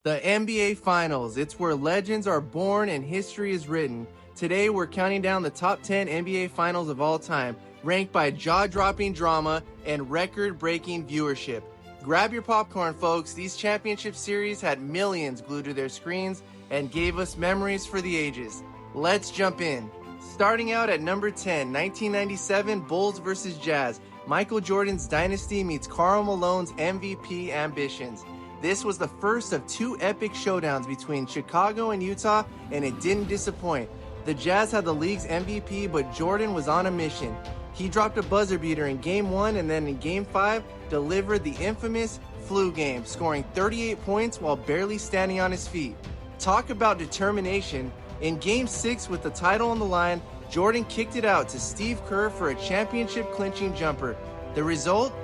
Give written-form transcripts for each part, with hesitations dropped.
The NBA Finals. It's where legends are born and history is written. Today, we're counting down the top 10 NBA Finals of all time, ranked by jaw-dropping drama and record-breaking viewership. Grab your popcorn, folks. These championship series had millions glued to their screens and gave us memories for the ages. Let's jump in. Starting out at number 10, 1997 Bulls vs. Jazz. Michael Jordan's dynasty meets Karl Malone's MVP ambitions. This was the first of two epic showdowns between Chicago and Utah, and it didn't disappoint. The Jazz had the league's MVP, but Jordan was on a mission. He dropped a buzzer beater in Game 1 and then in Game 5 delivered the infamous flu game, scoring 38 points while barely standing on his feet. Talk about determination. In Game 6 with the title on the line, Jordan kicked it out to Steve Kerr for a championship-clinching jumper. The result?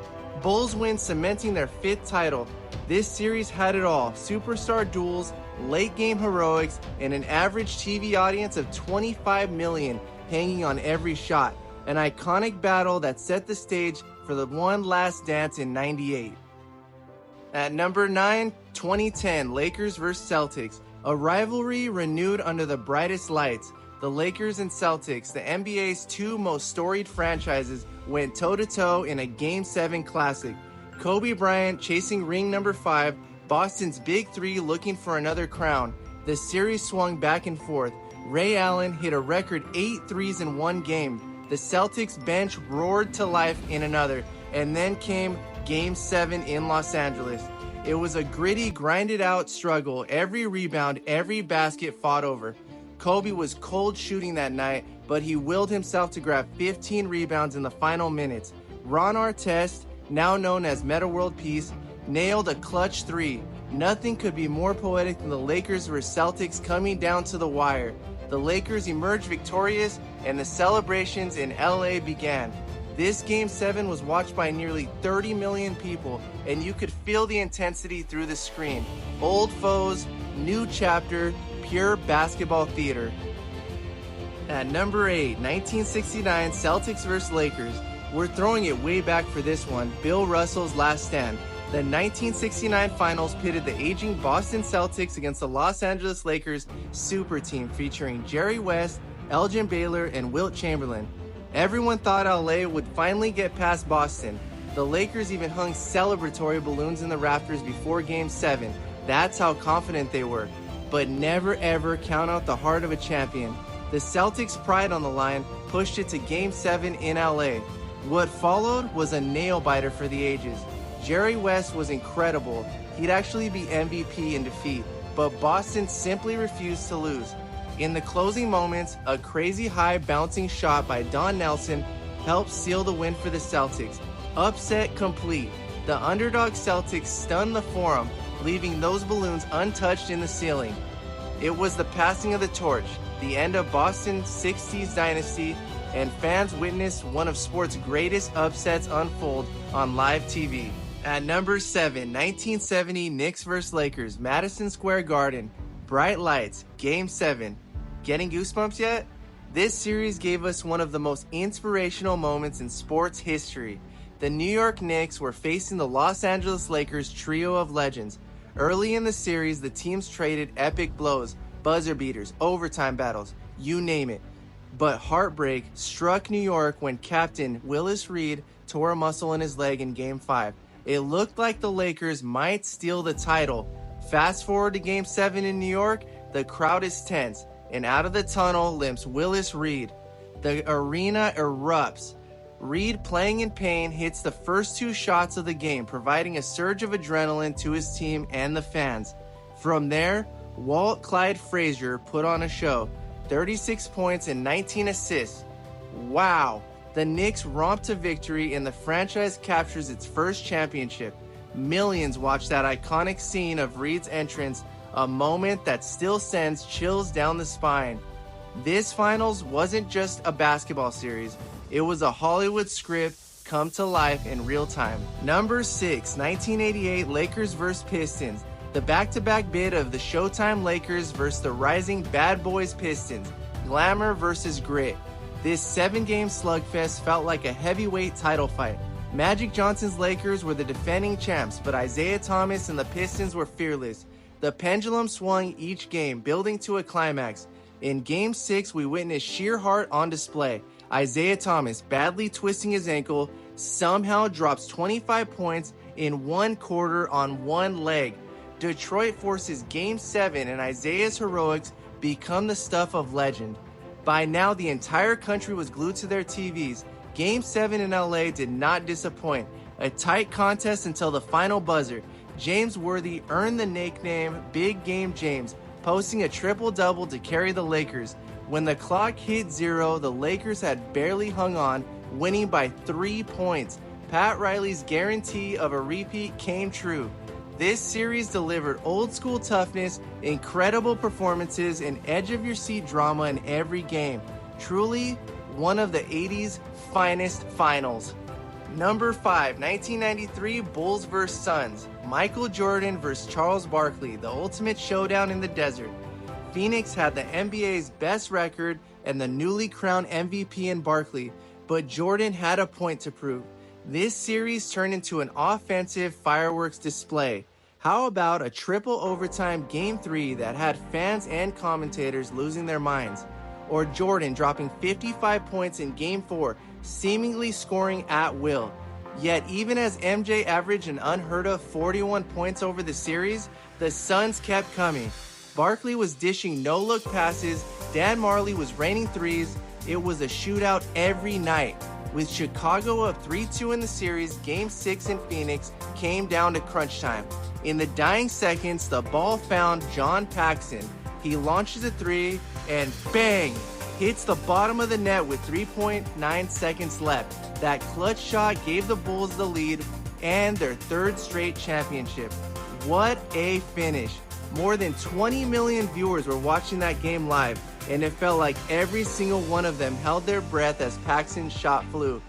Bulls win, cementing their 5th title. This series had it all: superstar duels, late-game heroics, and an average TV audience of 25 million hanging on every shot. An iconic battle that set the stage for the one last dance in '98. At number 9, 2010 Lakers vs. Celtics. A rivalry renewed under the brightest lights. The Lakers and Celtics, the NBA's two most storied franchises, went toe-to-toe in a Game 7 classic. Kobe Bryant chasing ring number 5, Boston's Big Three looking for another crown. The series swung back and forth. Ray Allen hit a record 8 threes in one game. The Celtics bench roared to life in another. And then came Game 7 in Los Angeles. It was a gritty, grinded-out struggle. Every rebound, every basket fought over. Kobe was cold shooting that night, but he willed himself to grab 15 rebounds in the final minutes. Ron Artest, now known as Metta World Peace, nailed a clutch 3. Nothing could be more poetic than the Lakers vs. Celtics coming down to the wire. The Lakers emerged victorious, and the celebrations in LA began. This Game 7 was watched by nearly 30 million people, and you could feel the intensity through the screen. Old foes, new chapter, pure basketball theater. At number 8, 1969 Celtics vs. Lakers. We're throwing it way back for this one. Bill Russell's last stand. The 1969 finals pitted the aging Boston Celtics against the Los Angeles Lakers super team featuring Jerry West, Elgin Baylor, and Wilt Chamberlain. Everyone thought LA would finally get past Boston. The Lakers even hung celebratory balloons in the rafters before Game 7. That's how confident they were. But never ever count out the heart of a champion. The Celtics' pride on the line pushed it to Game 7 in LA. What followed was a nail-biter for the ages. Jerry West was incredible. He'd actually be MVP in defeat, but Boston simply refused to lose. In the closing moments, a crazy high bouncing shot by Don Nelson helped seal the win for the Celtics. Upset complete. The underdog Celtics stunned the Forum, leaving those balloons untouched in the ceiling. It was the passing of the torch, the end of Boston's 60s dynasty, and fans witnessed one of sports' greatest upsets unfold on live TV. At number 7, 1970 Knicks vs. Lakers, Madison Square Garden. Bright lights, Game 7. Getting goosebumps yet? This series gave us one of the most inspirational moments in sports history. The New York Knicks were facing the Los Angeles Lakers trio of legends. Early in the series, the teams traded epic blows, buzzer beaters, overtime battles, you name it. But heartbreak struck New York when Captain Willis Reed tore a muscle in his leg in Game 5. It looked like the Lakers might steal the title. Fast forward to Game 7 in New York, the crowd is tense, and out of the tunnel limps Willis Reed. The arena erupts. Reed, playing in pain, hits the first 2 shots of the game, providing a surge of adrenaline to his team and the fans. From there, Walt Clyde Frazier put on a show. 36 points and 19 assists. Wow! The Knicks romp to victory and the franchise captures its first championship. Millions watched that iconic scene of Reed's entrance, a moment that still sends chills down the spine. This finals wasn't just a basketball series. It was a Hollywood script come to life in real time. Number 6, 1988 Lakers vs. Pistons. The back-to-back bid of the Showtime Lakers versus the rising Bad Boys Pistons. Glamour versus grit. This 7-game slugfest felt like a heavyweight title fight. Magic Johnson's Lakers were the defending champs, but Isaiah Thomas and the Pistons were fearless. The pendulum swung each game, building to a climax. In Game 6, we witnessed sheer heart on display. Isaiah Thomas, badly twisting his ankle, somehow drops 25 points in one quarter on one leg. Detroit forces Game 7, and Isaiah's heroics become the stuff of legend. By now, the entire country was glued to their TVs. Game 7 in LA did not disappoint. A tight contest until the final buzzer. James Worthy earned the nickname Big Game James, posting a triple-double to carry the Lakers. When the clock hit 0, the Lakers had barely hung on, winning by 3 points. Pat Riley's guarantee of a repeat came true. This series delivered old-school toughness, incredible performances, and edge-of-your-seat drama in every game. Truly, one of the 80s finest finals. Number 5, 1993 Bulls vs. Suns. Michael Jordan vs. Charles Barkley, the ultimate showdown in the desert. Phoenix had the NBA's best record and the newly crowned MVP in Barkley, but Jordan had a point to prove. This series turned into an offensive fireworks display. How about a triple overtime Game 3 that had fans and commentators losing their minds? Or Jordan dropping 55 points in Game 4, seemingly scoring at will. Yet even as MJ averaged an unheard of 41 points over the series, the Suns kept coming. Barkley was dishing no-look passes, Dan Marley was raining threes. It was a shootout every night. With Chicago up 3-2 in the series, Game 6 in Phoenix came down to crunch time. In the dying seconds, the ball found John Paxson. He launches a three and bang! Hits the bottom of the net with 3.9 seconds left. That clutch shot gave the Bulls the lead and their third straight championship. What a finish. More than 20 million viewers were watching that game live, and it felt like every single one of them held their breath as Paxson's shot flew.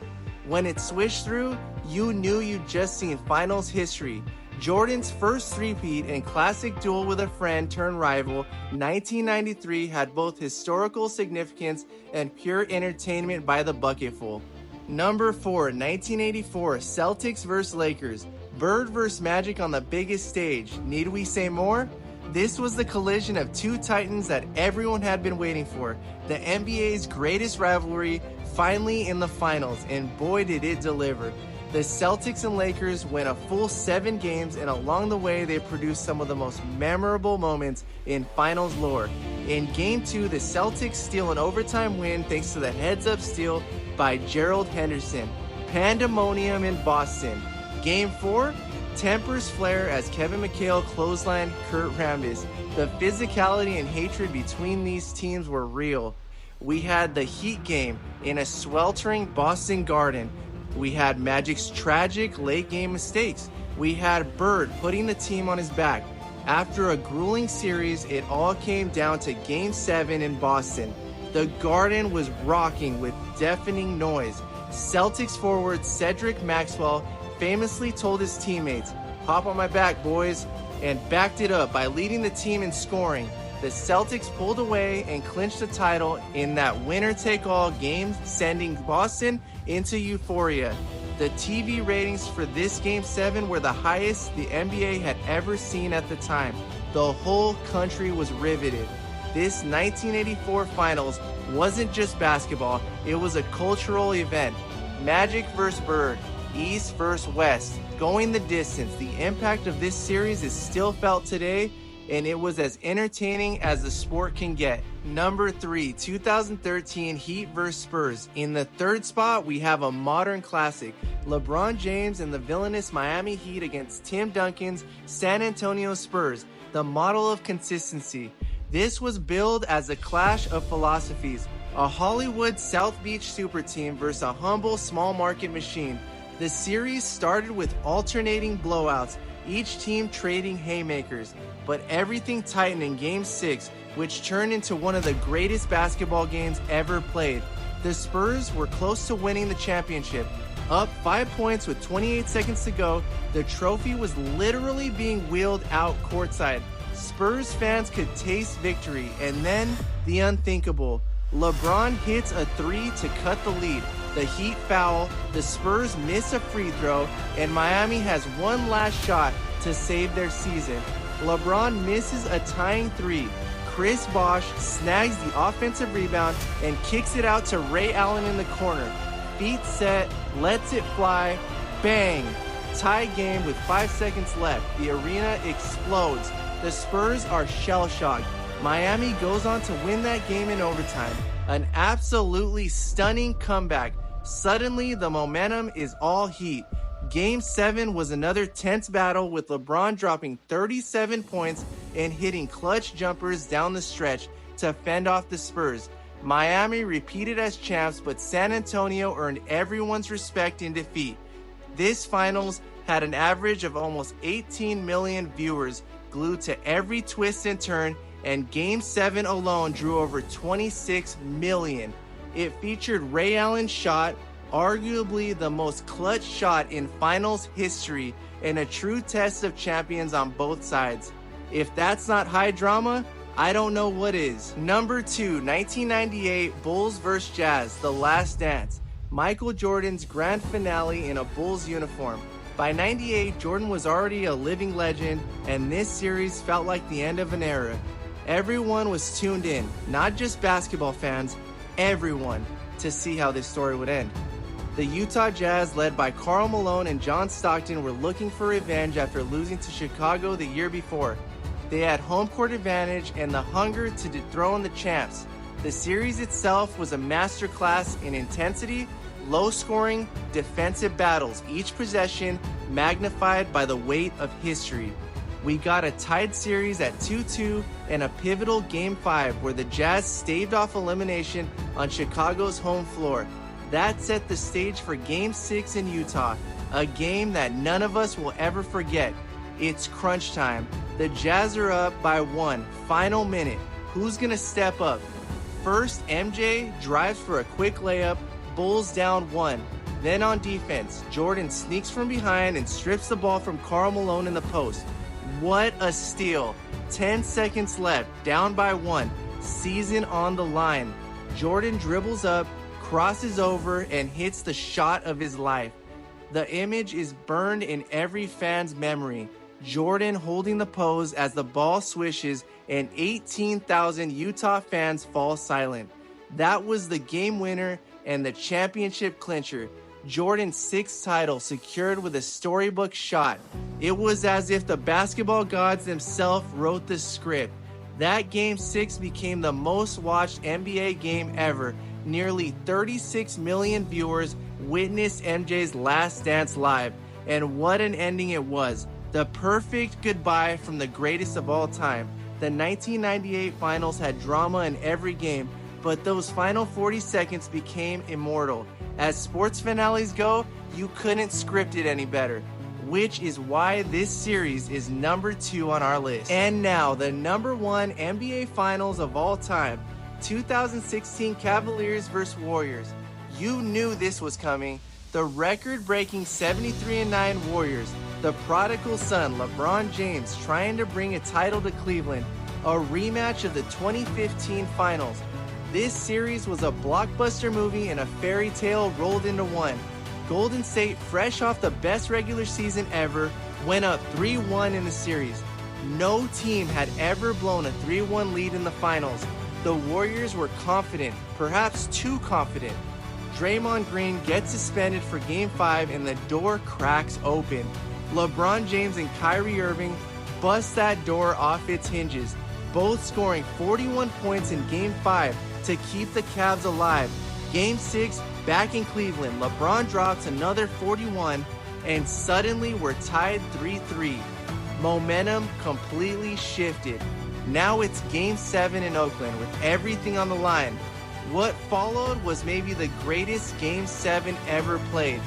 When it swished through, you knew you'd just seen finals history. Jordan's first three-peat and classic duel with a friend turned rival, 1993, had both historical significance and pure entertainment by the bucketful. Number 4, 1984, Celtics vs. Lakers. Bird vs. Magic on the biggest stage. Need we say more? This was the collision of two titans that everyone had been waiting for. The NBA's greatest rivalry finally in the finals, and boy did it deliver. The Celtics and Lakers went a full 7 games, and along the way they produced some of the most memorable moments in finals lore. In Game 2, the Celtics steal an overtime win thanks to the heads-up steal by Gerald Henderson. Pandemonium in Boston. Game 4, tempers flare as Kevin McHale clotheslined Kurt Rambis. The physicality and hatred between these teams were real. We had the Heat game in a sweltering Boston Garden. We had Magic's tragic late-game mistakes. We had Bird putting the team on his back. After a grueling series, it all came down to Game 7 in Boston. The Garden was rocking with deafening noise. Celtics forward Cedric Maxwell famously told his teammates, "Hop on my back, boys," and backed it up by leading the team in scoring. The Celtics pulled away and clinched the title in that winner-take-all game, sending Boston into euphoria. The TV ratings for this Game 7 were the highest the NBA had ever seen at the time. The whole country was riveted. This 1984 finals wasn't just basketball, it was a cultural event. Magic vs. Bird, East vs. West, going the distance. The impact of this series is still felt today, and it was as entertaining as the sport can get. Number 3, 2013 Heat vs. Spurs. In the third spot, we have a modern classic. LeBron James and the villainous Miami Heat against Tim Duncan's San Antonio Spurs, the model of consistency. This was billed as a clash of philosophies, a Hollywood South Beach super team versus a humble small market machine. The series started with alternating blowouts, each team trading haymakers, but everything tightened in Game 6, which turned into one of the greatest basketball games ever played. The Spurs were close to winning the championship. Up 5 points with 28 seconds to go, the trophy was literally being wheeled out courtside. Spurs fans could taste victory, and then the unthinkable. LeBron hits a 3 to cut the lead. The Heat foul, the Spurs miss a free throw, and Miami has one last shot to save their season. LeBron misses a tying three. Chris Bosh snags the offensive rebound and kicks it out to Ray Allen in the corner. Feet set, lets it fly, bang! Tie game with 5 seconds left. The arena explodes. The Spurs are shell-shocked. Miami goes on to win that game in overtime. An absolutely stunning comeback. Suddenly, the momentum is all heat. Game 7 was another tense battle with LeBron dropping 37 points and hitting clutch jumpers down the stretch to fend off the Spurs. Miami repeated as champs, but San Antonio earned everyone's respect in defeat. This finals had an average of almost 18 million viewers glued to every twist and turn, and Game 7 alone drew over 26 million. It featured Ray Allen's shot, arguably the most clutch shot in finals history, and a true test of champions on both sides. If that's not high drama, I don't know what is. Number 2, 1998 Bulls vs. Jazz, The Last Dance. Michael Jordan's grand finale in a Bulls uniform. By 98, Jordan was already a living legend, and this series felt like the end of an era. Everyone was tuned in, not just basketball fans, everyone, to see how this story would end. The Utah Jazz, led by Karl Malone and John Stockton, were looking for revenge after losing to Chicago the year before. They had home court advantage and the hunger to dethrone the champs. The series itself was a masterclass in intensity, low-scoring, defensive battles, each possession magnified by the weight of history. We got a tied series at 2-2 and a pivotal Game 5 where the Jazz staved off elimination on Chicago's home floor. That set the stage for Game 6 in Utah, a game that none of us will ever forget. It's crunch time. The Jazz are up by 1, final minute. Who's gonna step up? First, MJ drives for a quick layup, Bulls down 1. Then on defense, Jordan sneaks from behind and strips the ball from Karl Malone in the post. What a steal. 10 seconds left, down by 1. Season on the line. Jordan dribbles up, crosses over, and hits the shot of his life. The image is burned in every fan's memory. Jordan holding the pose as the ball swishes and 18,000 Utah fans fall silent. That was the game winner and the championship clincher. Jordan's 6th title secured with a storybook shot. It was as if the basketball gods themselves wrote the script. That Game 6 became the most watched NBA game ever. Nearly 36 million viewers witnessed MJ's Last Dance live. And what an ending it was. The perfect goodbye from the greatest of all time. The 1998 finals had drama in every game, but those final 40 seconds became immortal. As sports finales go, you couldn't script it any better, which is why this series is number 2 on our list. And now, the number 1 NBA finals of all time, 2016 Cavaliers vs. Warriors. You knew this was coming. The record-breaking 73-9 Warriors, the prodigal son LeBron James trying to bring a title to Cleveland, a rematch of the 2015 finals. This series was a blockbuster movie and a fairy tale rolled into one. Golden State, fresh off the best regular season ever, went up 3-1 in the series. No team had ever blown a 3-1 lead in the finals. The Warriors were confident, perhaps too confident. Draymond Green gets suspended for Game 5 and the door cracks open. LeBron James and Kyrie Irving bust that door off its hinges, both scoring 41 points in Game 5 to keep the Cavs alive. Game 6, back in Cleveland, LeBron drops another 41, and suddenly we're tied 3-3. Momentum completely shifted. Now it's Game 7 in Oakland with everything on the line. What followed was maybe the greatest Game 7 ever played.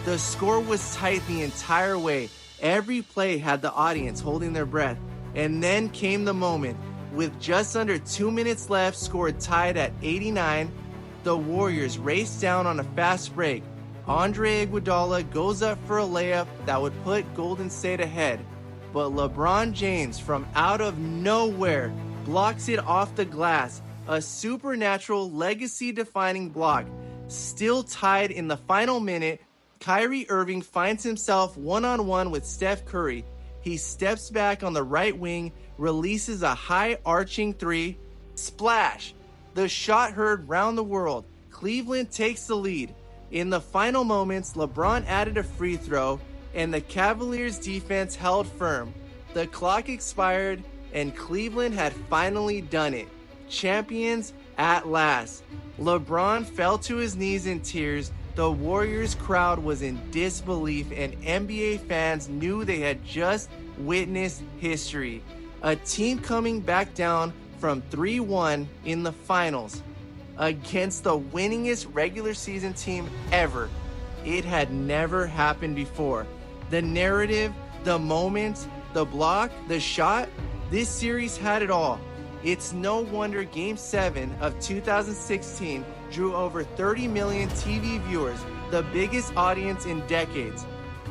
The score was tight the entire way. Every play had the audience holding their breath. And then came the moment. With just under 2 minutes left, scored tied at 89, the Warriors raced down on a fast break. Andre Iguodala goes up for a layup that would put Golden State ahead. But LeBron James, from out of nowhere, blocks it off the glass. A supernatural, legacy-defining block. Still tied in the final minute, Kyrie Irving finds himself one-on-one with Steph Curry. He steps back on the right wing, releases a high arching three. Splash! The shot heard round the world. Cleveland takes the lead. In the final moments, LeBron added a free throw, and the Cavaliers' defense held firm. The clock expired, and Cleveland had finally done it. Champions at last. LeBron fell to his knees in tears. The Warriors crowd was in disbelief, and NBA fans knew they had just witnessed history. A team coming back down from 3-1 in the finals against the winningest regular season team ever. It had never happened before. The narrative, the moments, the block, the shot, this series had it all. It's no wonder Game 7 of 2016 drew over 30 million TV viewers, the biggest audience in decades.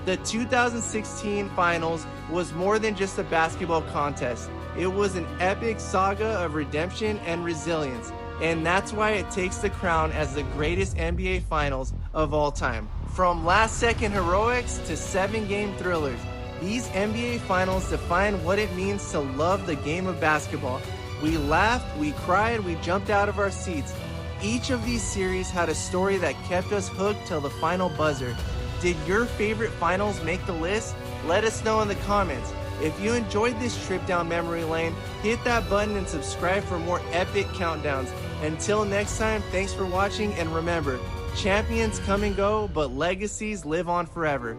The 2016 finals was more than just a basketball contest. It was an epic saga of redemption and resilience, and that's why it takes the crown as the greatest NBA finals of all time. From last-second heroics to 7-game thrillers, these NBA finals define what it means to love the game of basketball. We laughed, we cried, we jumped out of our seats. Each of these series had a story that kept us hooked till the final buzzer. Did your favorite finals make the list? Let us know in the comments. If you enjoyed this trip down memory lane, hit that button and subscribe for more epic countdowns. Until next time, thanks for watching, and remember, champions come and go, but legacies live on forever.